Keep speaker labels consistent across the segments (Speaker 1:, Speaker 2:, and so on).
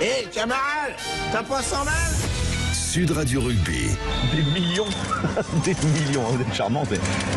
Speaker 1: Hé, camarade, t'as pas 100 balles?
Speaker 2: Sud Radio Rugby.
Speaker 3: Des millions, des millions, vous êtes charmante.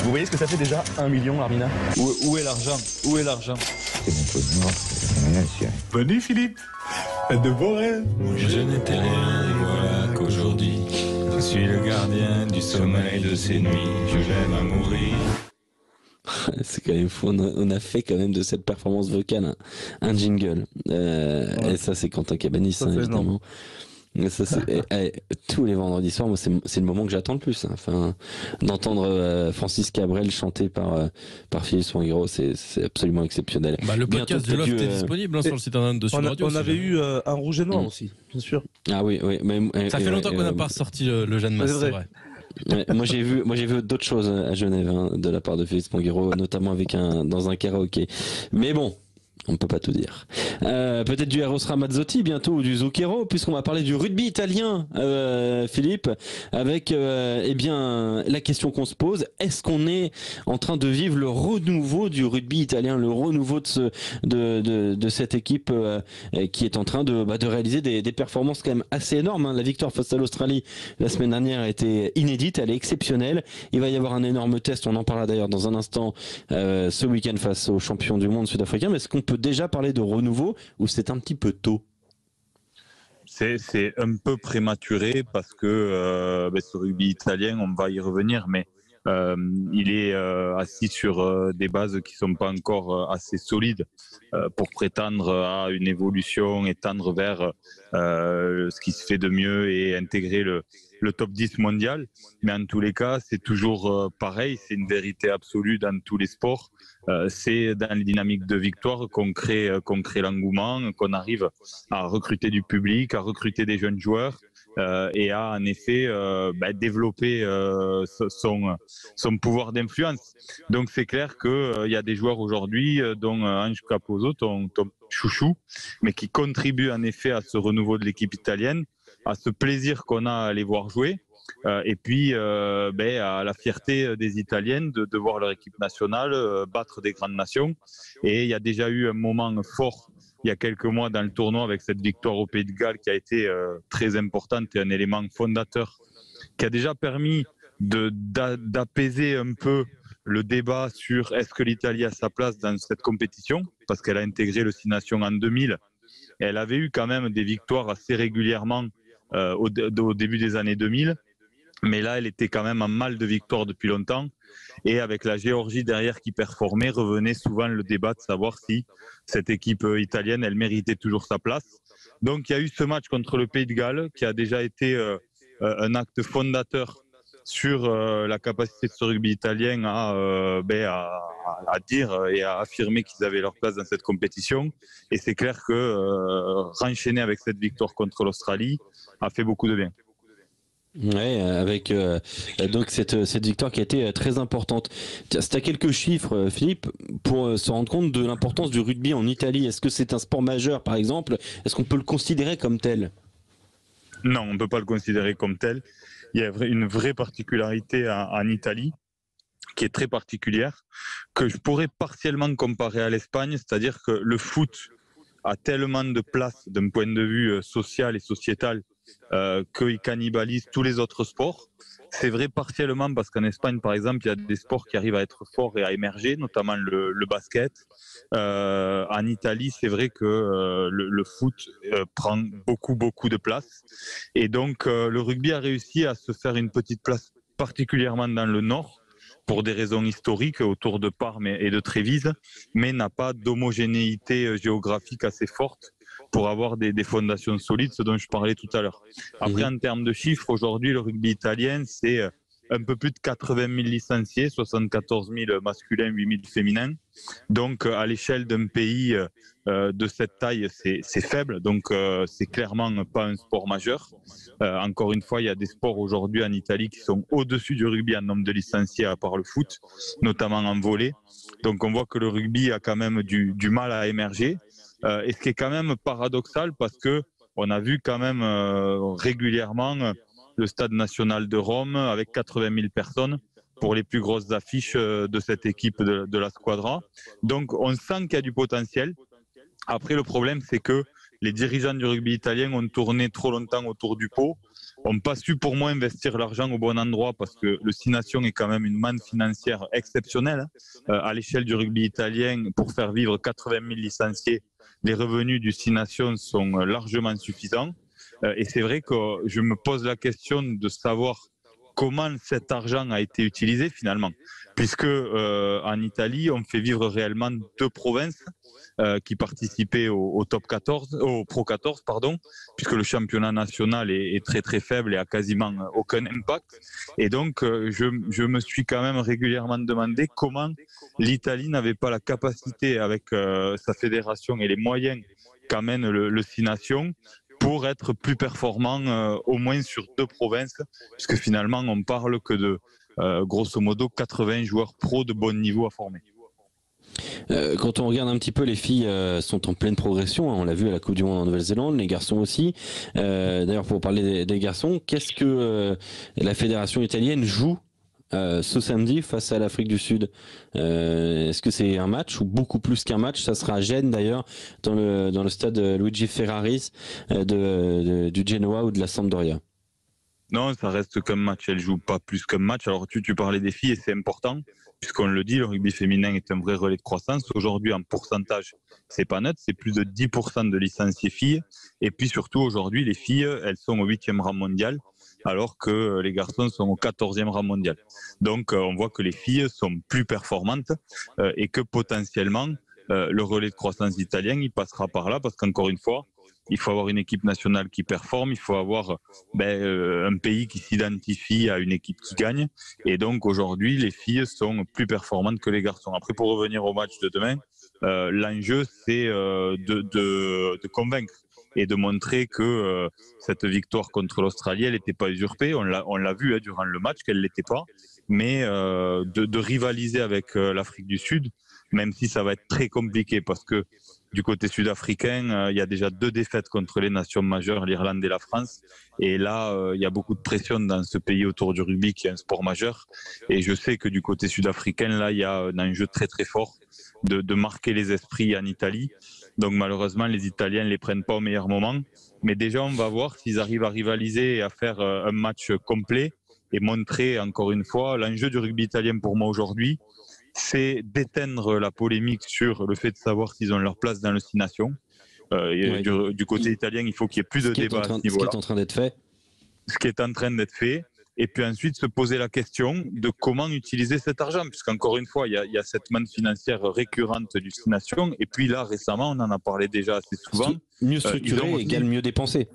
Speaker 3: Vous voyez ce que ça fait déjà 1 million, Armina?
Speaker 4: Où est l'argent? Où est l'argent?
Speaker 5: C'est mon peu de mort, c'est rien, tiens.
Speaker 6: Bonne nuit, Philippe. Faites de beaux rêves.
Speaker 4: Je n'étais rien et voilà qu'aujourd'hui, je suis le gardien du sommeil de ces nuits. Je l'aime à mourir.
Speaker 7: C'est quand même fou, on a fait quand même de cette performance vocale un jingle. Et ça, c'est Quentin Cabanis, hein, évidemment. Mais ça, tous les vendredis soirs, moi, c'est le moment que j'attends le plus. Hein. Enfin, d'entendre Francis Cabrel chanter par Philippe Swanguero, c'est absolument exceptionnel.
Speaker 8: Bah, le podcast de Loft est disponible sur le site internet de Sud Radio.
Speaker 3: On avait eu un rouge et noir aussi, bien sûr.
Speaker 7: Ah oui, oui.
Speaker 8: Ça fait longtemps qu'on n'a pas sorti le Jeanne Masse, c'est vrai.
Speaker 7: Ouais, moi j'ai vu d'autres choses à Genève, hein, de la part de Félix Swanguero, notamment dans un karaoké. Mais bon, on ne peut pas tout dire. Peut-être du Eros Ramazzotti bientôt, ou du Zucchero, puisqu'on va parler du rugby italien, Philippe, avec eh bien la question qu'on se pose: est-ce qu'on est en train de vivre le renouveau du rugby italien, le renouveau de cette équipe qui est en train de réaliser des performances quand même assez énormes, hein. La victoire face à l'Australie la semaine dernière a été inédite, elle est exceptionnelle. Il va y avoir un énorme test, on en parlera d'ailleurs dans un instant, ce week-end face aux champions du monde sud-africains. Mais est-ce qu'on peut déjà parler de renouveau ou c'est un petit peu tôt?
Speaker 9: C'est un peu prématuré parce que ce rugby italien, on va y revenir, mais il est assis sur des bases qui sont pas encore assez solides pour prétendre à une évolution et tendre vers ce qui se fait de mieux et intégrer le top 10 mondial. Mais en tous les cas, c'est toujours pareil, c'est une vérité absolue dans tous les sports. C'est dans les dynamiques de victoire qu'on crée l'engouement, qu'on arrive à recruter du public, à recruter des jeunes joueurs et à en effet développer son pouvoir d'influence. Donc c'est clair qu'il y a des joueurs aujourd'hui, dont Ange Capozzo, ton chouchou, mais qui contribuent en effet à ce renouveau de l'équipe italienne, à ce plaisir qu'on a à les voir jouer. Et puis à la fierté des Italiennes de voir leur équipe nationale battre des grandes nations. Et il y a déjà eu un moment fort il y a quelques mois dans le tournoi avec cette victoire au Pays de Galles qui a été très importante et un élément fondateur qui a déjà permis d'apaiser un peu le débat sur est-ce que l'Italie a sa place dans cette compétition, parce qu'elle a intégré le Six Nations en 2000. Et elle avait eu quand même des victoires assez régulièrement au début des années 2000. Mais là, elle était quand même en mal de victoire depuis longtemps. Et avec la Géorgie derrière qui performait, revenait souvent le débat de savoir si cette équipe italienne, elle méritait toujours sa place. Donc, il y a eu ce match contre le Pays de Galles qui a déjà été un acte fondateur sur la capacité de ce rugby italien à dire et à affirmer qu'ils avaient leur place dans cette compétition. Et c'est clair que renchaîner avec cette victoire contre l'Australie a fait beaucoup de bien.
Speaker 7: Ouais, avec donc cette victoire qui a été très importante. Si tu as quelques chiffres, Philippe, pour se rendre compte de l'importance du rugby en Italie, est-ce que c'est un sport majeur, par exemple? Est-ce qu'on peut le considérer comme tel?
Speaker 9: Non, on ne peut pas le considérer comme tel. Il y a une vraie particularité en Italie qui est très particulière, que je pourrais partiellement comparer à l'Espagne, c'est-à-dire que le foot a tellement de place d'un point de vue social et sociétal qu'il cannibalise tous les autres sports. C'est vrai partiellement parce qu'en Espagne, par exemple, il y a des sports qui arrivent à être forts et à émerger, notamment le basket. En Italie, c'est vrai que le foot prend beaucoup de place. Et donc, le rugby a réussi à se faire une petite place, particulièrement dans le nord, pour des raisons historiques autour de Parme et de Trévise, mais n'a pas d'homogénéité géographique assez forte pour avoir des fondations solides, ce dont je parlais tout à l'heure. Après, en termes de chiffres, aujourd'hui, le rugby italien, c'est un peu plus de 80 000 licenciés, 74 000 masculins, 8 000 féminins. Donc, à l'échelle d'un pays de cette taille, c'est faible. Donc, c'est clairement pas un sport majeur. Encore une fois, il y a des sports aujourd'hui en Italie qui sont au-dessus du rugby en nombre de licenciés, à part le foot, notamment en volley. Donc, on voit que le rugby a quand même du mal à émerger. Et ce qui est quand même paradoxal, parce que on a vu quand même régulièrement le Stade national de Rome avec 80 000 personnes pour les plus grosses affiches de cette équipe de la Squadra. Donc on sent qu'il y a du potentiel. Après, le problème, c'est que les dirigeants du rugby italien ont tourné trop longtemps autour du pot, n'ont pas su pour moi investir l'argent au bon endroit parce que le Six Nations est quand même une manne financière exceptionnelle. À l'échelle du rugby italien, pour faire vivre 80 000 licenciés, les revenus du Six Nations sont largement suffisants. Et c'est vrai que je me pose la question de savoir comment cet argent a été utilisé finalement. Puisque en Italie, on fait vivre réellement 2 provinces qui participaient au top 14, au Pro 14, pardon, puisque le championnat national est très très faible et a quasiment aucun impact. Et donc, je me suis quand même régulièrement demandé comment l'Italie n'avait pas la capacité, avec sa fédération et les moyens qu'amène le Six Nations, pour être plus performant au moins sur 2 provinces, puisque finalement on parle que de grosso modo 80 joueurs pros de bon niveau à former.
Speaker 7: Quand on regarde un petit peu, les filles sont en pleine progression, hein, on l'a vu à la Coupe du Monde en Nouvelle-Zélande, les garçons aussi. D'ailleurs, pour parler des garçons, qu'est-ce que la fédération italienne joue ce samedi face à l'Afrique du Sud? Est-ce que c'est un match ou beaucoup plus qu'un match? Ça sera à Gênes d'ailleurs, dans le stade Luigi Ferraris du Genoa ou de la Sampdoria.
Speaker 9: Non, ça reste qu'un match, elle joue pas plus qu'un match. Alors tu parlais des filles et c'est important, puisqu'on le dit, le rugby féminin est un vrai relais de croissance. Aujourd'hui, en pourcentage, c'est pas net, c'est plus de 10% de licenciés filles. Et puis surtout, aujourd'hui, les filles, elles sont au 8e rang mondial, alors que les garçons sont au 14e rang mondial. Donc on voit que les filles sont plus performantes et que potentiellement, le relais de croissance italien, il passera par là, parce qu'encore une fois, il faut avoir une équipe nationale qui performe, il faut avoir un pays qui s'identifie à une équipe qui gagne. Et donc aujourd'hui, les filles sont plus performantes que les garçons. Après, pour revenir au match de demain, l'enjeu, c'est de convaincre et de montrer que cette victoire contre l'Australie, elle n'était pas usurpée. On l'a vu durant le match qu'elle ne l'était pas. Mais de rivaliser avec l'Afrique du Sud, même si ça va être très compliqué, parce que du côté sud-africain, il y a déjà 2 défaites contre les nations majeures, l'Irlande et la France. Et là, il y a beaucoup de pression dans ce pays autour du rugby qui est un sport majeur. Et je sais que du côté sud-africain, là, il y a un enjeu très très fort de marquer les esprits en Italie. Donc malheureusement, les Italiens ne les prennent pas au meilleur moment. Mais déjà, on va voir s'ils arrivent à rivaliser et à faire un match complet et montrer encore une fois l'enjeu du rugby italien pour moi aujourd'hui. C'est d'éteindre la polémique sur le fait de savoir s'ils ont leur place dans le Six Nations. Du côté italien, il faut qu'il y ait plus de débat à ce niveau-là.
Speaker 7: Ce qui est en train d'être fait.
Speaker 9: Ce qui est en train d'être fait. Et puis ensuite, se poser la question de comment utiliser cet argent. Puisqu'encore une fois, il y a cette manne financière récurrente du Six Nations. Et puis là, récemment, on en a parlé déjà assez souvent.
Speaker 7: Mieux structuré égale mieux dépensé.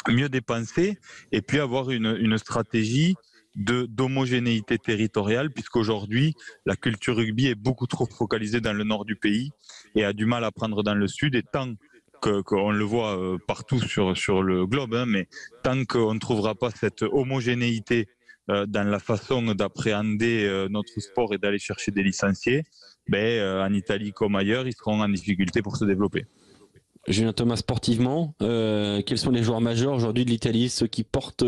Speaker 9: Mieux dépenser et puis avoir une stratégie d'homogénéité territoriale, puisqu'aujourd'hui, la culture rugby est beaucoup trop focalisée dans le nord du pays et a du mal à prendre dans le sud. Et tant qu'on le voit partout sur le globe, mais tant qu'on ne trouvera pas cette homogénéité dans la façon d'appréhender notre sport et d'aller chercher des licenciés, en Italie comme ailleurs, ils seront en difficulté pour se développer.
Speaker 7: Julien Thomas, sportivement, quels sont les joueurs majeurs aujourd'hui de l'Italie, ceux qui portent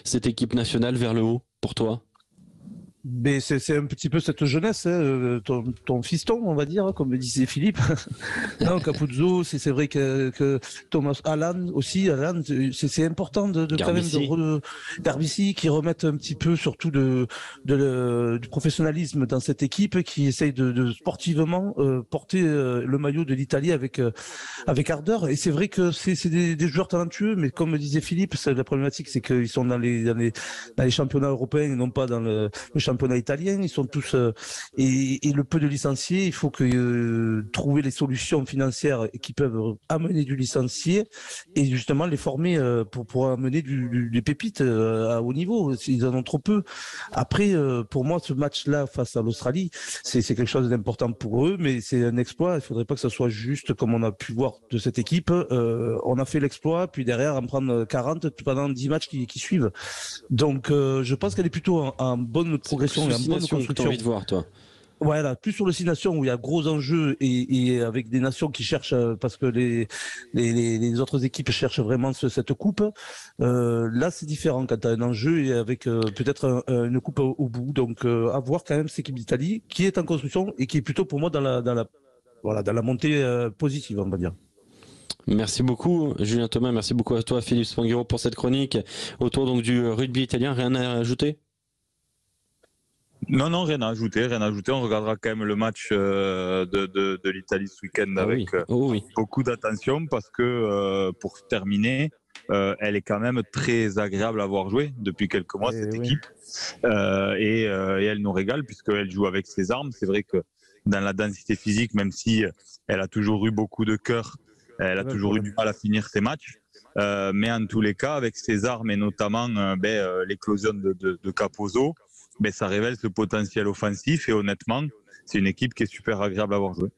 Speaker 7: cette équipe nationale vers le haut pour toi?
Speaker 10: Mais c'est un petit peu cette jeunesse, hein, ton fiston, on va dire, comme disait Philippe. Non, Capuzzo, c'est vrai que Thomas Alan aussi, c'est important de quand même Garbici qui remettent un petit peu surtout du professionnalisme dans cette équipe, qui essaye de sportivement porter le maillot de l'Italie avec ardeur. Et c'est vrai que c'est des joueurs talentueux, mais comme disait Philippe, la problématique, c'est qu'ils sont dans les championnats européens et non pas dans le championnat italien. Ils sont tous et le peu de licenciés, il faut que trouver les solutions financières qui peuvent amener du licencié et justement les former pour amener des pépites à haut niveau. Ils en ont trop peu. Après, pour moi, ce match-là face à l'Australie, c'est quelque chose d'important pour eux, mais c'est un exploit. Il faudrait pas que ça soit juste comme on a pu voir de cette équipe. On a fait l'exploit, puis derrière en prendre 40 pendant 10 matchs qui suivent. Donc, je pense qu'elle est plutôt en bonne progression. Et en bonne construction.
Speaker 7: Tu as envie de voir, toi.
Speaker 10: Voilà, plus sur le Six Nations où il y a gros enjeux et avec des nations qui cherchent, parce que les autres équipes cherchent vraiment cette coupe. Là, c'est différent quand tu as un enjeu et avec peut-être une coupe au bout. Donc, à voir quand même cette équipe d'Italie qui est en construction et qui est plutôt pour moi dans la montée positive, on va dire.
Speaker 7: Merci beaucoup Julien Thomas, merci beaucoup à toi Philippe Spanghero pour cette chronique autour donc du rugby italien. Rien à ajouter?
Speaker 9: Non, rien à ajouter. On regardera quand même le match de l'Italie ce week-end avec beaucoup d'attention parce que pour terminer, elle est quand même très agréable à voir jouer depuis quelques mois, cette équipe. Et elle nous régale puisqu'elle joue avec ses armes. C'est vrai que dans la densité physique, même si elle a toujours eu beaucoup de cœur, elle a toujours eu du mal à finir ses matchs. Mais en tous les cas, avec ses armes et notamment l'éclosion de Capozzo, ça révèle ce potentiel offensif et honnêtement, c'est une équipe qui est super agréable à voir jouer.